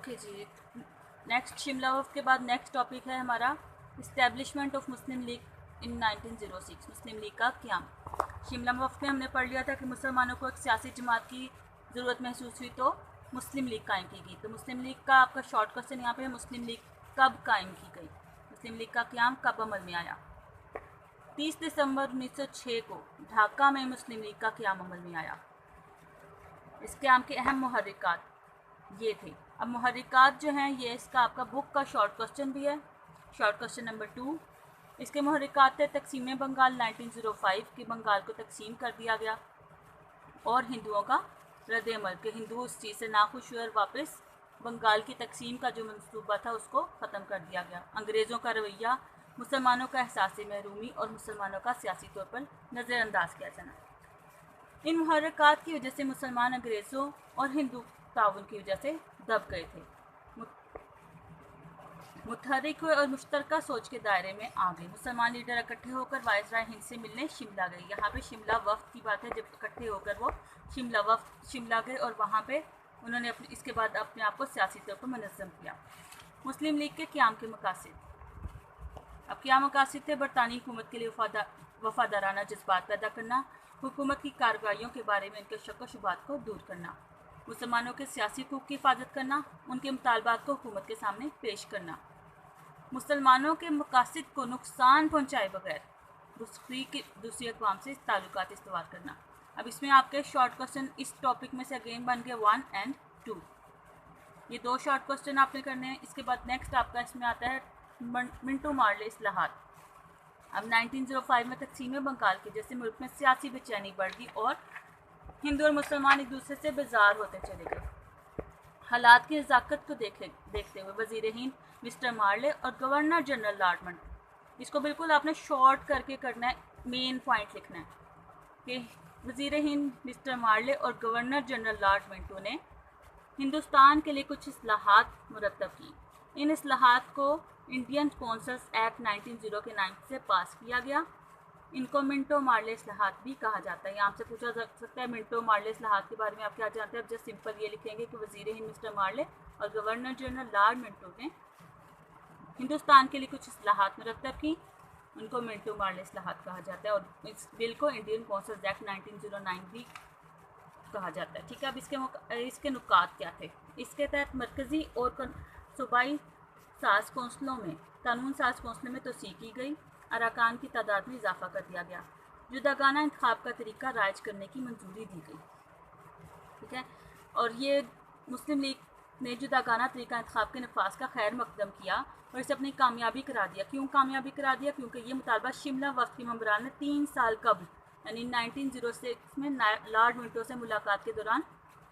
Okay जी, next Shimla वफ़ के बाद next topic है हमारा establishment of Muslim league in 1906। Muslim league का क़याम। शिमला वफ़ में हमने पढ़ लिया था कि मुसलमानों को एक सियासी जमात की ज़रूरत महसूस हुई तो मुस्लिम लीग कायम की गई। तो मुस्लिम लीग का आपका शॉर्ट क्वेश्चन यहाँ पे है, मुस्लिम लीग कब कायम की गई, मुस्लिम लीग का क़याम कब अमल में आया। 30 दिसंबर 1906 को ढाका में मुस्लिम लीग का क़याम अमल में आया। इस क़याम के अहम मुहर्रिकात ये थे। अब मुहर्रिकात जो हैं ये इसका आपका बुक का शॉर्ट क्वेश्चन भी है, शॉर्ट क्वेश्चन नंबर 2। इसके मुहर्रिकात थे तकसीम बंगाल 1905 की बंगाल को तकसीम कर दिया गया और हिंदुओं का रद्द-ए-अमल के हिंदू उस चीज़ से नाखुश हुए और वापस बंगाल की तकसीम का जो मंसूबा था उसको ख़त्म कर दिया गया। अंग्रेज़ों का रवैया, मुसलमानों का एहसास महरूमी और मुसलमानों का सियासी तौर पर नज़रअंदाज किया जाना। इन मुहर्रिकात की वजह से मुसलमान अंग्रेज़ों और हिंदू ताउन की वजह से दब गए थे, मुतहर्रिक हुए और मुश्तरका सोच के दायरे में आ गए। मुसलमान लीडर इकट्ठे होकर वायसराय हिंद से मिलने शिमला गए। यहाँ पे शिमला वफ़द की बात है, जब इकट्ठे होकर वो शिमला गए और वहाँ पे उन्होंने इसके बाद अपने आप को सियासी तौर पर मुनज़्ज़म किया। मुस्लिम लीग के क़याम के मकासद। अब क्या मकासद थे? बरतानी हुकूमत के लिए वफादाराना जज्बात पैदा करना, हुकूमत की कार्रवाइयों के बारे में उनके शक व शुबात को दूर करना, मुसलमानों के सियासी हकूक़ की हिफाजत करना, उनके मुतालबात को हुकूमत के सामने पेश करना, मुसलमानों के मकासद को नुकसान पहुँचाए बगैर दूसरी अक़वाम से ताल्लुकात इस्तवार करना। अब इसमें आपके शॉर्ट क्वेश्चन इस टॉपिक में से अगेन बन गए 1 और 2। ये 2 शॉर्ट क्वेश्चन आपने करने हैं। इसके बाद नेक्स्ट आपका इसमें आता है मिंटो मार्ले इस्लाहात। अब 1905 में तकसीम बंगाल की जैसे मुल्क में सियासी बेचैनी बढ़ गई और हिंदू और मुसलमान एक दूसरे से बेजार होते चले गए। हालात की नज़ाकत को देखते हुए वज़ीर हिंद मिस्टर मार्ले और गवर्नर जनरल लॉर्ड मंटो, इसको बिल्कुल आपने शॉर्ट करके करना है, मेन पॉइंट लिखना है कि वज़ीर हिंद मिस्टर मार्ले और गवर्नर जनरल लॉर्ड मंटो ने हिंदुस्तान के लिए कुछ इस्लाहात मुरतब की। इन इस्लाहात को इंडियन कौंसल्स एक्ट 1909 के नाम से पास किया गया। इनको मिंटो मार्ले इस्लाहात भी कहा जाता है। यहाँ से पूछा जा सकता है मिंटो मार्ले इस्लाहात के बारे में आप क्या जानते हैं। अब जस्ट सिंपल ये लिखेंगे कि वज़ीर हिंद मिस्टर मार्ले और गवर्नर जनरल लॉर्ड मिंटो ने हिंदुस्तान के लिए कुछ इस्लाहात मुरतब की, उनको मिंटो मार्ले इस्लाहात कहा जाता है और इस बिल को इंडियन कौंसल्स एक्ट 1909 भी कहा जाता है। ठीक है, अब इसके नुकात क्या थे? इसके तहत मरकज़ी और सूबाई साज कौंसलों में कानून साज कौंसलों में तोसी की गई, अरकान की तादाद में इजाफा कर दिया गया, जुदागाना इंतखाब का तरीका राइज करने की मंजूरी दी गई। ठीक है, और ये मुस्लिम लीग ने जुदागाना तरीका इंतखाब के नफाज का खैर मकदम किया और इसे अपनी कामयाबी करा दिया। क्यों कामयाबी करा दिया? क्योंकि ये मुतालबा शिमला वफ़द के मेंबरान ने 3 साल कबल यानी 1906 में लॉर्ड मिंटो से मुलाकात के दौरान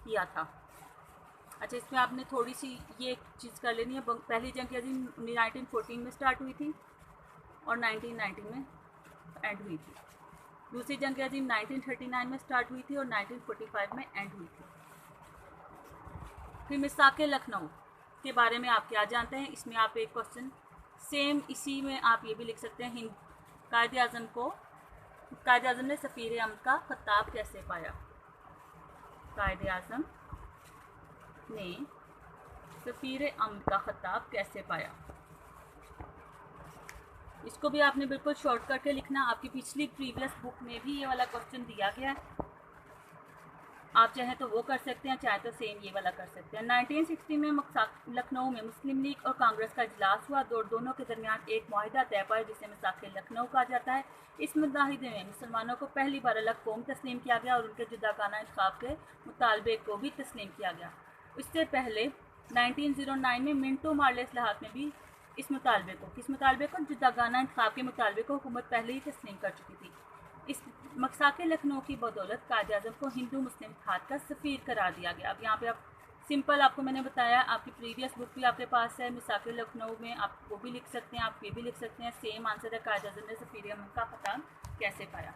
किया था। अच्छा, इसमें आपने थोड़ी सी ये चीज़ कर लेनी है। पहली जंग अज़ीम 1914 में स्टार्ट हुई थी और 1919 में एंड हुई थी। दूसरी जंग अज़ीम 1939 में स्टार्ट हुई थी और 1945 में एंड हुई थी। फिर मिसाके लखनऊ के बारे में आप क्या जानते हैं? इसमें आप एक क्वेश्चन सेम इसी में आप ये भी लिख सकते हैं, कायद आज़म ने सफ़ीर अमन का खिताब कैसे पाया? कायद आज़म ने सफ़ीर अमन का खिताब कैसे पाया? इसको भी आपने बिल्कुल शॉर्ट करके लिखना। आपकी पिछली प्रीवियस बुक में भी ये वाला क्वेश्चन दिया गया है, आप चाहें तो वो कर सकते हैं, चाहे तो सेम ये वाला कर सकते हैं। 1960 में लखनऊ में मुस्लिम लीग और कांग्रेस का इजलास हुआ। दोनों के दरमियान एक मुआहिदा तय पाया जिसे मिसाके लखनऊ कहा जाता है। इस मुआहिदे में मुसलमानों को पहली बार अलग कौम तस्लीम किया गया और उनके जुदागाना इंतखाब के मुतालबे को भी तस्लीम किया गया। इससे पहले 1909 में मिंटो मार्ले इस्लाहात में भी किस मुतालबे को जुदागाना इंतखाब के मुतालबे को हुकूमत पहले ही तस्लीम कर चुकी थी। इस मसाके लखनऊ की बदौलत कायद आज़म को हिंदू मुस्लिम इत्तेहाद का सफ़ीर करार दिया गया। अब यहाँ पे आप सिंपल आपको मैंने बताया, आपकी प्रीवियस बुक भी आपके पास है, मिसाके लखनऊ में आप वो भी लिख सकते हैं, आप ये भी लिख सकते हैं। सेम आंसर है, कायद आज़म ने सफ़ीर अमन का खिताब कैसे पाया।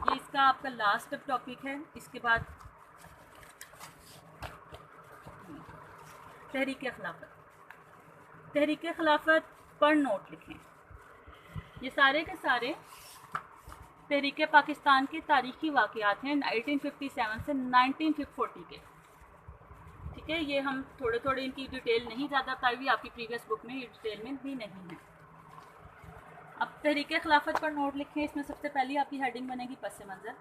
ये इसका आपका लास्ट टॉपिक है। इसके बाद तहरीक खिलाफत पर नोट लिखें। ये सारे के सारे तहरीक पाकिस्तान के तारीखी वाक़यात हैं 1957 से 1940 के। ठीक ठीक है, ये हम थोड़े थोड़े इनकी डिटेल नहीं ज़्यादा बताई हुई, आपकी प्रीवियस बुक में ये डिटेल में भी नहीं है। अब तहरीक खिलाफत पर नोट लिखें। इसमें सबसे पहली आपकी हेडिंग बनेगी पस मंज़र।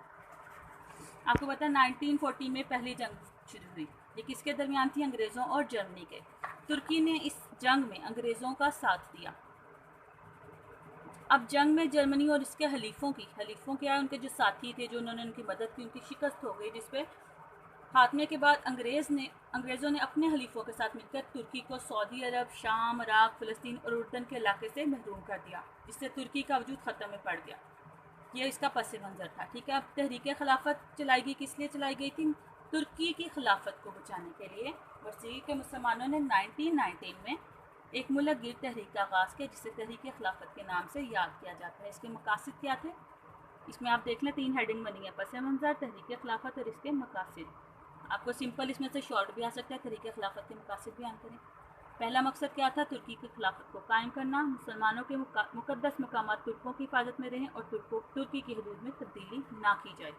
आपको पता है 1940 में पहली जंग शुरू हुई। ये किसके दरमियान थी? अंग्रेज़ों और जर्मनी के। तुर्की ने इस जंग में अंग्रेज़ों का साथ दिया। अब जंग में जर्मनी और इसके हलीफों क्या है, उनके जो साथी थे, जो उन्होंने उनकी मदद की, उनकी शिकस्त हो गई, जिसपे खात्मे के बाद अंग्रेज़ों ने अपने हलीफों के साथ मिलकर तुर्की को सऊदी अरब, शाम, इराक, फ़लस्तीन और उर्दन के इलाके से महरूम कर दिया, जिससे तुर्की का वजूद ख़त्म में पड़ गया। ये इसका पस मंज़र था। ठीक है, अब तहरीक खिलाफत चलाई गई, किस लिए चलाई गई थी? तुर्की की खिलाफत को बचाने के लिए। बरसीर के मुसलमानों ने 1919 में एक मुल्क गिर तहरीक का आगाज़ किया, जिसे तहरीक खिलाफत के नाम से याद किया जाता है। इसके मकासद क्या थे? इसमें आप देख लें 3 हेडिंग बनी है, पस मंज़र, तहरीक खिलाफत और इसके मकासद। आपको सिंपल इसमें से शॉर्ट भी आ सकता है, तहरीक खिलाफत के मकासद बयान करें। पहला मकसद क्या था? तुर्की की खिलाफत को कायम करना, मुसलमानों के मुकद्दस मकामात तुर्कों की हिफाजत में रहें और तुर्की की हदूद में तब्दीली ना की जाए।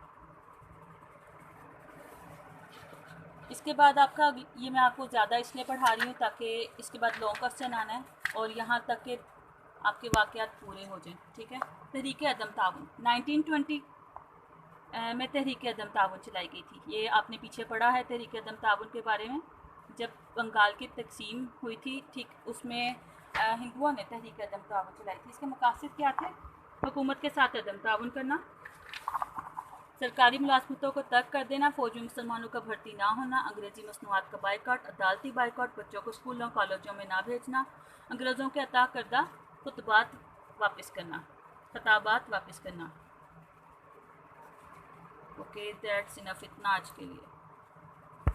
इसके बाद आपका, ये मैं आपको ज़्यादा इसलिए पढ़ा रही हूँ ताकि इसके बाद लॉन्ग क्वेश्चन आना है और यहाँ तक के आपके वाक़यात पूरे हो जाएं। ठीक है, तहरीक अदम ताउन 1920 में तहरीक अदम ताउन चलाई गई थी। ये आपने पीछे पढ़ा है तहरीक अदम ताउन के बारे में, जब बंगाल की तकसीम हुई थी, ठीक उसमें हिंदुओं ने तहरीक अदम ताउन चलाई थी। इसके मकासद क्या थे? हुकूमत के साथ अदम ताउन करना, सरकारी मुलाजमतों को तर्क कर देना, फौज में मुसलमानों का भर्ती ना होना, अंग्रेजी मसनूआत का बाइकआउट, अदालती बाइकआउट, बच्चों को स्कूलों कॉलेजों में ना भेजना, अंग्रेज़ों के अता करदा खिताबात वापस करना। ओके, दैट्स इनफ, इतना आज के लिए।